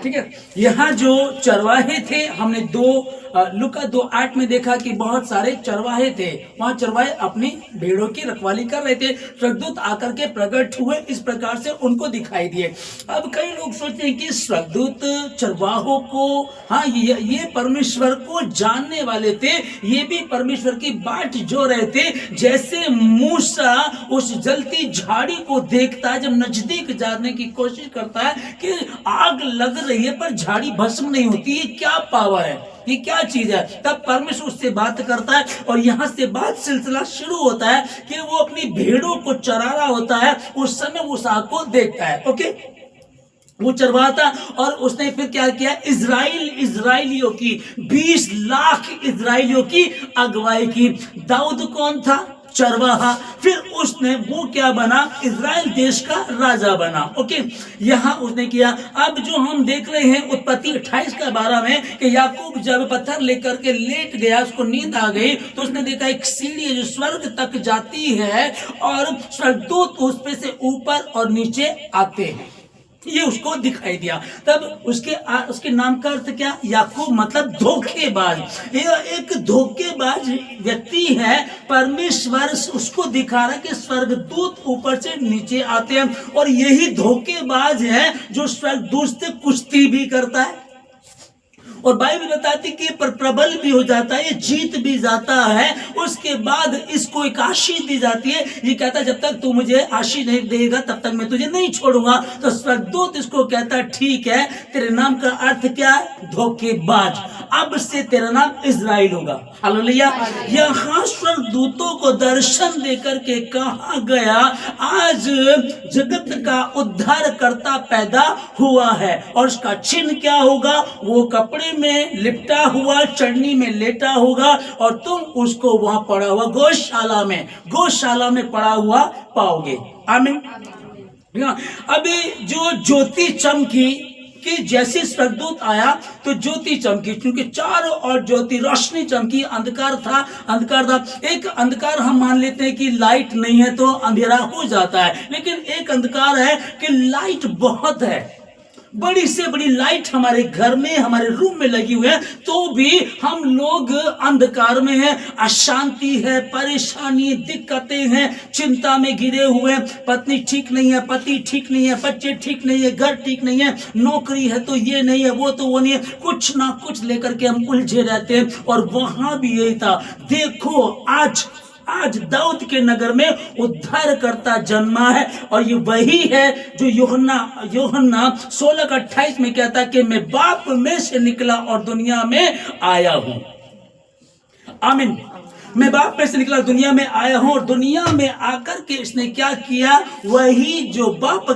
ठीक है। यहाँ जो चरवाहे थे, हमने लुका 2:8 में देखा कि बहुत सारे चरवाहे थे। वहां चरवाहे अपनी भेड़ों की रखवाली कर रहे थे। स्वर्गदूत आकर के प्रकट हुए, इस प्रकार से उनको दिखाई दिए। अब कई लोग सोचते हैं कि स्वर्गदूत चरवाहों को, हाँ, ये परमेश्वर को जानने वाले थे, ये भी परमेश्वर की बाट जो रहे थे। जैसे मूसा उस जलती झाड़ी को देखता है, जब नजदीक जाने की कोशिश करता है कि आग लग रही है पर झाड़ी भस्म नहीं होती, ये क्या पावर है, ये क्या चीज है। तब परमेश्वर उससे बात करता है और यहां से बात सिलसिला शुरू होता है कि वो अपनी भेड़ों को चरा रहा होता है। उस समय उस आग को देखता है। ओके, वो चरवाता और उसने फिर क्या किया, इजराइलियों की 20 लाख इजराइलियों की अगुवाई की। दाऊद कौन था? चरवाहा। फिर उसने वो क्या बना, इजराइल देश का राजा बना। ओके, यहाँ उसने किया। अब जो हम देख रहे हैं उत्पत्ति 28:12 में कि याकूब जब पत्थर लेकर के लेट गया, उसको नींद आ गई, तो उसने देखा एक सीढ़ी है जो स्वर्ग तक जाती है और स्वर्गदूत उस पे से ऊपर और नीचे आते हैं। ये उसको दिखाई दिया। तब उसके नाम का अर्थ क्या? याकूब मतलब धोखेबाज। ये एक धोखेबाज व्यक्ति है। परमेश्वर उसको दिखा रहा है कि स्वर्गदूत ऊपर से नीचे आते हैं और यही धोखेबाज है जो स्वर्गदूत से कुश्ती भी करता है। और बाइबल बताती कि पर प्रबल भी हो जाता है, ये जीत भी जाता है। उसके बाद इसको एक आशीष दी जाती है। ये कहता है जब तक तू मुझे आशीष नहीं देगा तब तक मैं तुझे नहीं छोड़ूंगा। तो स्वर्गदूत इसको कहता है ठीक है, तेरे नाम का अर्थ क्या है? धोखेबाज। अब से तेरा नाम इजराइल होगा। हालेलुया। यहाँ स्वर्गदूतों को दर्शन देकर के कहा गया आज जगत का उद्धारकर्ता पैदा हुआ है और उसका चिन्ह क्या होगा? वो कपड़े में लिपटा हुआ चढ़नी में लेटा होगा और तुम उसको वहां पड़ा हुआ गौशाला में पड़ा हुआ पाओगे। आमीन। अभी जो ज्योति चमकी कि जैसे स्वर्गदूत आया तो ज्योति चमकी, क्योंकि चारों ओर ज्योति रोशनी चमकी। अंधकार था। एक अंधकार हम मान लेते हैं कि लाइट नहीं है तो अंधेरा हो जाता है, लेकिन एक अंधकार है कि लाइट बहुत है। बड़ी से बड़ी लाइट हमारे घर में, हमारे रूम में लगी हुई है, तो भी हम लोग अंधकार में हैं। अशांति है, परेशानी, दिक्कतें हैं, चिंता में घिरे हुए। पत्नी ठीक नहीं है, पति ठीक नहीं है, बच्चे ठीक नहीं है, घर ठीक नहीं है, नौकरी है तो ये नहीं है, वो तो वो नहीं है, कुछ ना कुछ लेकर के हम उलझे रहते हैं। और वहां भी यही था। देखो आज दाऊद के नगर में उद्धारकर्ता जन्मा है और ये वही है जो यूहन्ना 16:28 में कहता है कि मैं बाप में से निकला और दुनिया में आया हूं। आमीन। मैं बाप में से निकला दुनिया में आया हूं और दुनिया में आकर के इसने क्या किया? वही जो बाप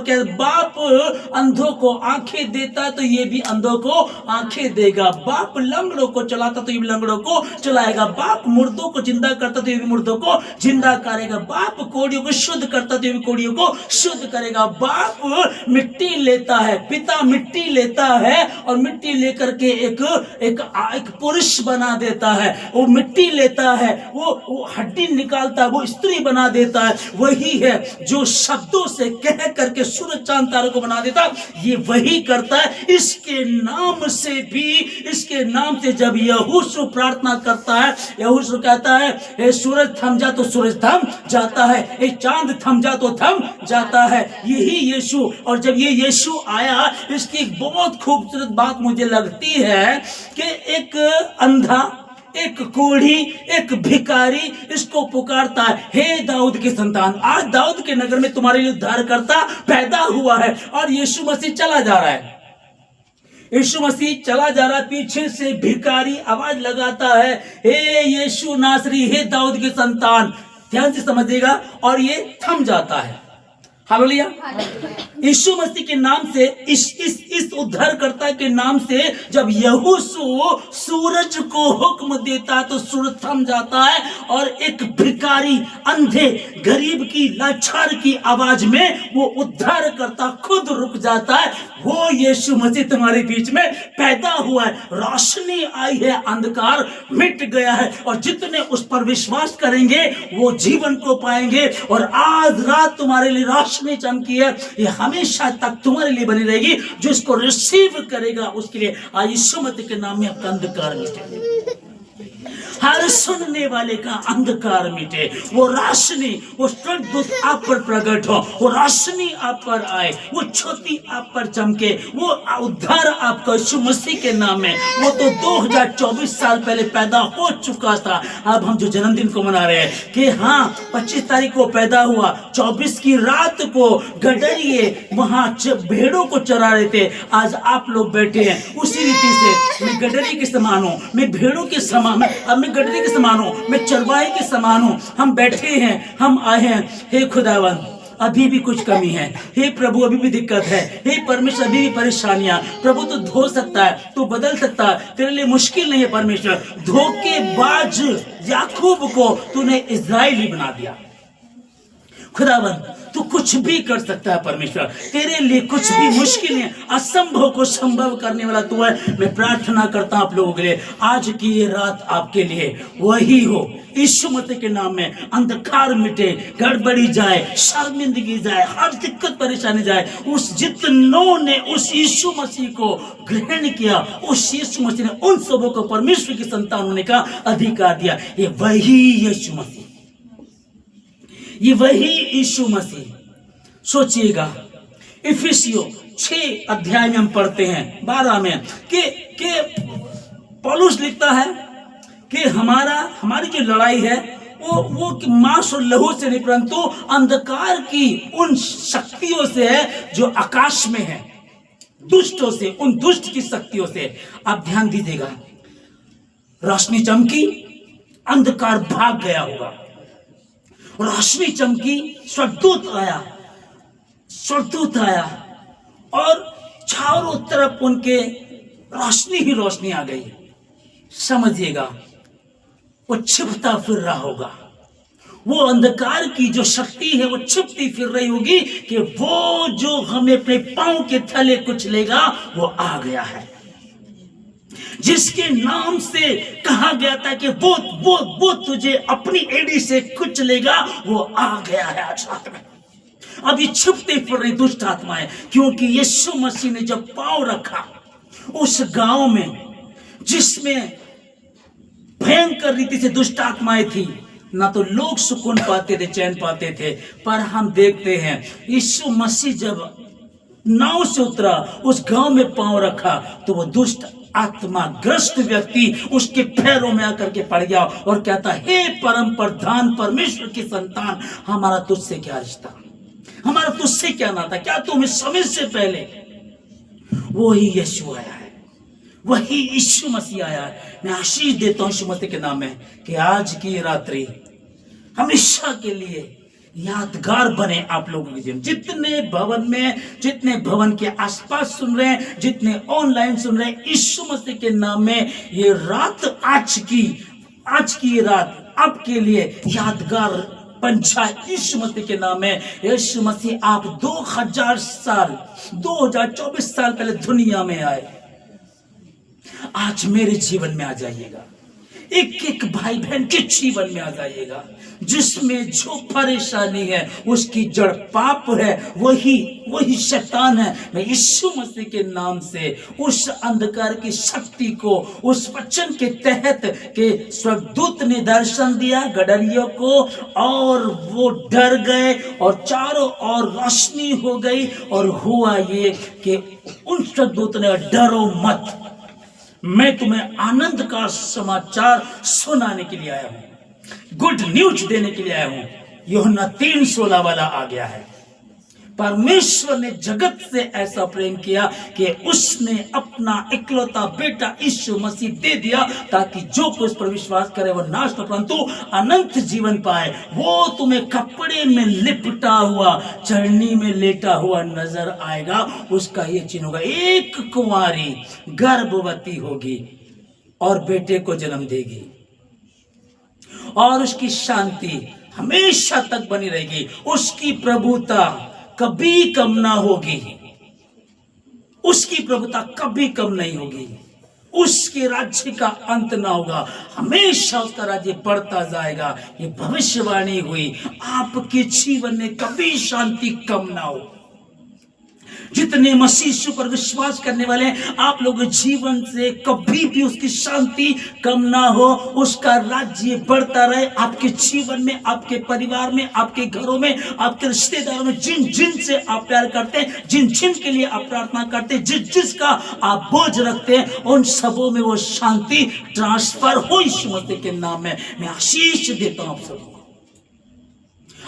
अंधों को आंखें देता है तो ये भी अंधों को आंखें देगा। बाप लंगड़ों को चलाता तो ये भी लंगड़ों को चलाएगा। बाप मुर्दों को जिंदा करता तो ये भी मुर्दों को जिंदा करेगा। बाप कोड़ियों को शुद्ध करता तो ये भी कोड़ियों को शुद्ध करेगा। बाप मिट्टी लेता है, पिता मिट्टी लेता है और मिट्टी लेकर के एक पुरुष बना देता है। वो मिट्टी लेता है, वो हड्डी निकालता है, वो स्त्री बना देता है। वही है जो शब्दों से कह करके सूरज चांद तारों को बना देता है। ये वही करता है। इसके नाम से जब यहोशू प्रार्थना करता है, यहोशू कहता है हे सूरज थम जा तो सूरज थम जाता है, हे चांद थम जा तो थम जाता है। यही यीशु। और जब ये यीशु आया, इसकी बहुत खूबसूरत बात मुझे लगती है कि एक अंधा, एक कोढ़ी, एक भिखारी इसको पुकारता है, हे दाऊद के संतान, आज दाऊद के नगर में तुम्हारे लिए उद्धारकर्ता पैदा हुआ है। और यीशु मसीह चला जा रहा है। पीछे से भिखारी आवाज लगाता है, हे यीशु नासरी, हे दाऊद के संतान। ध्यान से समझिएगा। और ये थम जाता है। हालेलुया। यीशु मसीह के नाम से, इस उद्धारकर्ता के नाम से जब यहोशू सूरज को हुक्म देता तो सूरज थम जाता है और एक भिखारी, अंधे, गरीब की, लाचार की आवाज में वो उद्धारकर्ता खुद रुक जाता है। वो यीशु मसीह तुम्हारे बीच में पैदा हुआ है। रोशनी आई है, अंधकार मिट गया है और जितने उस पर विश्वास करेंगे वो जीवन को पाएंगे। और आज रात तुम्हारे लिए रोशनी चमकी है, ये हमेशा तक तुम्हारे लिए बनी रहेगी। जो इसको रिसीव करेगा उसके लिए आज यीशु मसीह के नाम में आपका अंधकार मिटे, हर सुनने वाले का अंधकार मिटे, वो रोशनी, वो स्वर्गदूत आप पर प्रकट हो, वो रोशनी आप पर आए, वो ज्योति आप पर चमके, वो उद्धार आपका यीशु मसीह के नाम में। वो तो 2024 साल पहले पैदा हो चुका था। अब हम जो जन्मदिन को मना रहे हैं कि हाँ 25 तारीख को पैदा हुआ, 24 की रात को गडरिए वहां भेड़ों को चरा रहे थे। आज आप लोग बैठे हैं उसी रीति से, मैं गडरी के समान हूं, मैं भेड़ों के समान, अब मैं गडरी के समान हूं, मैं चरवाहे के समान हूं। हम बैठे हैं, हम आए हैं। हे खुदावन, अभी भी कुछ कमी है, हे प्रभु अभी भी दिक्कत है, हे परमेश्वर अभी भी परेशानियां, प्रभु तो धो सकता है, तू बदल सकता है, तेरे लिए मुश्किल नहीं है परमेश्वर। धोखेबाज याकूब को तूने इजराइली बना दिया। खुदावन तू कुछ भी कर सकता है परमेश्वर, तेरे लिए कुछ भी मुश्किल है, असंभव को संभव करने वाला तू है। मैं प्रार्थना करता हूं आप लोगों के लिए, आज की ये रात आपके लिए वही हो, यीशु मसीह के नाम में। अंधकार मिटे, गड़बड़ी जाए, शर्मिंदगी जाए, हर दिक्कत परेशानी जाए। उस जितनों ने उस यीशु मसीह को ग्रहण किया, उस यीशु मसीह ने उन सबों को परमेश्वर की संतान होने का अधिकार दिया। ये वही यीशु मसीह, ये वही यीशु मसीह। सोचिएगा, इफिसियों 6 अध्याय में हम पढ़ते हैं 12 में कि पौलुस लिखता है कि हमारी जो लड़ाई है वो मांस और लहू से नहीं, परंतु अंधकार की उन शक्तियों से है जो आकाश में है, दुष्टों से, उन दुष्ट की शक्तियों से। आप ध्यान दीजिएगा, रोशनी चमकी, अंधकार भाग गया होगा। रोशनी चमकी, स्वर्गदूत आया और चारों तरफ उनके रोशनी ही रोशनी आ गई। समझिएगा, वो छिपता फिर रहा होगा, वो अंधकार की जो शक्ति है वो छिपती फिर रही होगी कि वो जो हमें अपने पांव के थले कुचलेगा वो आ गया है। जिसके नाम से कहा गया था कि वो तुझे अपनी एड़ी से कुचलेगा, वो आ गया है आज रात में। अब ये छिपते फिर रही दुष्ट आत्माएं, क्योंकि यीशु मसीह ने जब पांव रखा उस गांव में जिसमें भयंकर रीति से दुष्ट आत्माएं थी, ना तो लोग सुकून पाते थे, चैन पाते थे। पर हम देखते हैं यीशु मसीह जब नाव से उतरा, उस गांव में पांव रखा, तो वो दुष्ट आत्मा ग्रस्त व्यक्ति उसके पैरों में आकर के पड़ गया और कहता, हे परम प्रधान परमेश्वर की संतान, हमारा तुझसे क्या रिश्ता, हमारा तुझसे क्या नाता, क्या तुम इस समय से पहले। वही यीशु आया है, वही यीशु मसीह आया है। मैं आशीष देता हूं यीशु मसीह के नाम में कि आज की रात्रि हमेशा के लिए यादगार बने आप लोगों के जीवन। जितने भवन में, जितने भवन के आसपास सुन रहे हैं, जितने ऑनलाइन सुन रहे हैं, यीशु मसीह के नाम में ये रात, आज की ये रात आपके लिए यादगार बन जाए यीशु मसीह के नाम में। यीशु मसीह आप 2024 साल पहले दुनिया में आए, आज मेरे जीवन में आ जाइएगा, एक एक भाई बहन के जीवन में आ जाइएगा। जिसमें जो परेशानी है उसकी जड़ पाप है, वही शैतान है। मैं यीशु मसीह के नाम से उस अंधकार की शक्ति को, उस वचन के तहत के स्वर्गदूत ने दर्शन दिया गडरियों को और वो डर गए और चारों ओर रोशनी हो गई। और हुआ ये कि उन स्वर्गदूत ने, डरो मत, मैं तुम्हें आनंद का समाचार सुनाने के लिए आया हूं, गुड न्यूज देने के लिए आया हूं। यूहन्ना 3:16 वाला आ गया है। परमेश्वर ने जगत से ऐसा प्रेम किया कि उसने अपना इकलौता बेटा यीशु मसीह दे दिया, ताकि जो कोई उस पर विश्वास करे वो नाश न परंतु अनंत जीवन पाए। वो तुम्हें कपड़े में लिपटा हुआ, चरनी में लेटा हुआ नजर आएगा। उसका ये चिन्ह होगा, एक कुंवारी गर्भवती होगी और बेटे को जन्म देगी और उसकी शांति हमेशा तक बनी रहेगी। उसकी प्रभुता कभी कम ना होगी, उसकी प्रभुता कभी कम नहीं होगी, उसके राज्य का अंत ना होगा, हमेशा उसका राज्य बढ़ता जाएगा। ये भविष्यवाणी हुई, आपके जीवन में कभी शांति कम ना हो। जितने मसीह यीशु पर विश्वास करने वाले हैं, आप लोग जीवन से कभी भी उसकी शांति कम ना हो, उसका राज्य बढ़ता रहे आपके जीवन में, आपके परिवार में, आपके घरों में, आपके रिश्तेदारों में। जिन जिन से आप प्यार करते हैं, जिन जिन के लिए आप प्रार्थना करते हैं, जिस जिसका आप बोझ रखते हैं, उन सबों में वो शांति ट्रांसफर हो यीशु मसीह के नाम में। मैं आशीष देता हूं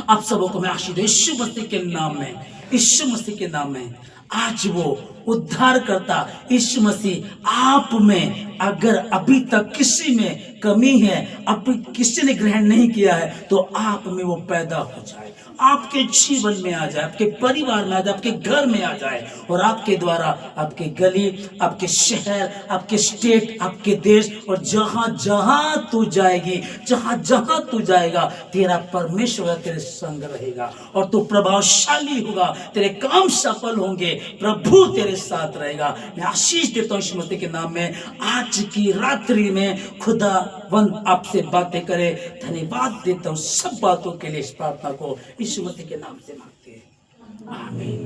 आप सबों को मैं आशीष देता हूं यीशु मसीह के नाम में, यीशु मसीह के नाम में। आज वो उद्धार करता यीशु मसीह आप में अगर अभी तक किसी में कमी है, अब किसी ने ग्रहण नहीं किया है, तो आप में वो पैदा हो जाए, आपके जीवन में आ जाए, आपके परिवार में आ जाए, आपके घर में आ जाए, और आपके द्वारा आपके गली, आपके शहर, आपके स्टेट, आपके देश, और जहां जहां तू जाएगी, जहां जहां तू जाएगा, तेरा परमेश्वर तेरे संग रहेगा और तू प्रभावशाली होगा, तेरे काम सफल होंगे, प्रभु तेरे साथ रहेगा। मैं आशीष देता हूं यीशु मसीह के नाम में। आज की रात्रि में खुदावंद आपसे बातें करे। धन्यवाद देता हूं सब बातों के लिए। इस प्रार्थना को यीशु मसीह के नाम से मांगते हैं, आमीन।